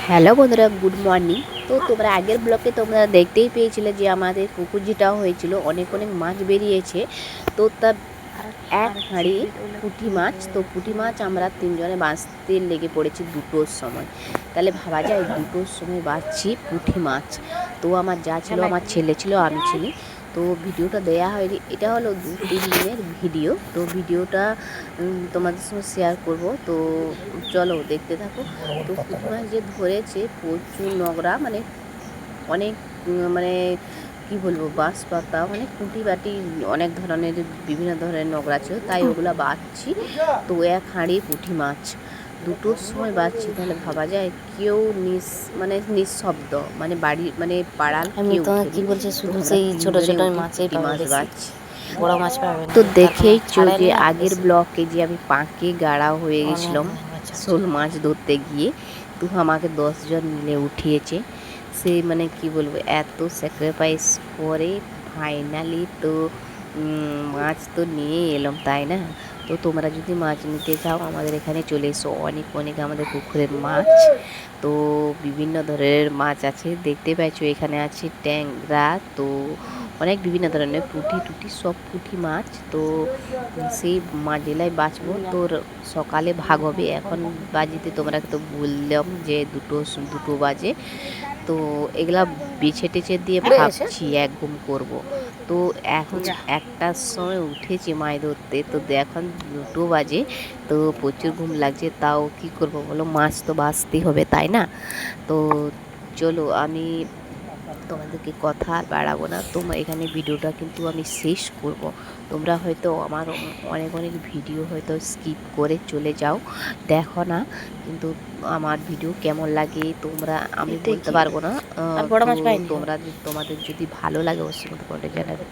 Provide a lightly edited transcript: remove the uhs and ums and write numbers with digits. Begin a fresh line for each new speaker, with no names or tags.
Hello বন্ধুরা, good morning. তো তোমরা আগের ব্লকে তোমরা দেখতেই পেয়েছিলে যে আমাদের পুকুর যেটা হয়েছিল অনেক অনেক মাছ বেরিয়েছে। তো তার এক হাঁড়ি পুঁটি মাছ, তো পুঁটি মাছ আমরা তিনজনে বাঁচতে লেগে পড়েছি দুটোর সময়। তাহলে ভাবা যায় দুটোর সময় বাঁচছি পুঁটি মাছ। তো আমার যা ছিল, আমার ছেলে ছিল, আমি ছিলি। তো ভিডিওটা দেয়া হয়নি, এটা হলো 2-3 দিনের ভিডিও। তো ভিডিওটা তোমাদের সঙ্গে শেয়ার করব। তো চলো দেখতে থাকো। তো পুঁটি মাছ যে ধরেছে প্রচুর নোংরা, মানে অনেক মানে কি বলবো, বাঁশ পাতা মানে কুটি বাটি অনেক ধরনের বিভিন্ন ধরনের নোংরা ছিল, তাই ওগুলা বাঁচছি। তো এক হাঁড়ি পুঁটি মাছ দুটোর সময় বাঁচছি। তাহলে ভাবা যায় কেউ মানে নিঃশব্দ, মানে বাড়ি মানে পাড়াল কেউ
কি বলছে,
তো
শুধু
আমরা
সেই ছোট
তিনজনে
ছোট
উঠে
মাছই
পুঁটি
পাবে,
মাছ
বেশি
বাঁচছি।
বড় মাছ পাবে না।
তো
তারপর
দেখেইছো যে
ছাড়েনি না
আগের
বেশি।
ব্লকে যে আমি পাঁকে গাড়া হয়ে
অনেক
গেছিলাম শোল মাছ ধরতে গিয়ে, তো আমাকে 10 জন মিলে উঠিয়েছে। সে মানে কি বলবো, এত স্যাক্রিফাইস করে ফাইনালি তো মাছ তো নিয়ে এলাম, তাই না? তো তোমরা যদি মাছ নিতে চাও আমাদের এখানে চলে এসো, অনেক অনেক আমাদের পুকুরের মাছ। তো বিভিন্ন ধরনের মাছ আছে, দেখতে পাচ্ছ এখানে আছে ট্যাংরা, তো অনেক বিভিন্ন ধরনের পুঁটি টুটি, সব পুঁটি মাছ। তো সেই মাছ জেলায় বাঁচবো। তোর সকালে ভাগ হবে, এখন বাজিতে তোমরা তো বললাম যে দুটো বাজে। তো এগুলা বেছে টেছে দিয়ে ভাবছি এক ঘুম করব। তো এখন 1টার সময় উঠেছি মাছ ধরতে, তো এখন 2 বাজে। তো প্রচুর ঘুম লাগছে, তাও কি করব বলো, মাছ তো বাঁচতেই হবে, তাই না? তো চলো, আমি তোমাদেরকে কথা আর বাড়াবো না। তোমার এখানে ভিডিওটা কিন্তু আমি শেষ করব। তোমরা হয়তো আমার অনেক অনেক ভিডিও হয়তো স্কিপ করে চলে যাও, দেখো না। কিন্তু আমার ভিডিও কেমন লাগে তোমরা আমি বলতে পারবো না।
আর বড়
তো
মাছ পাইনি।
তোমাদের যদি ভালো লাগে অবশ্যই কিন্তু কমেন্টে জানাবে।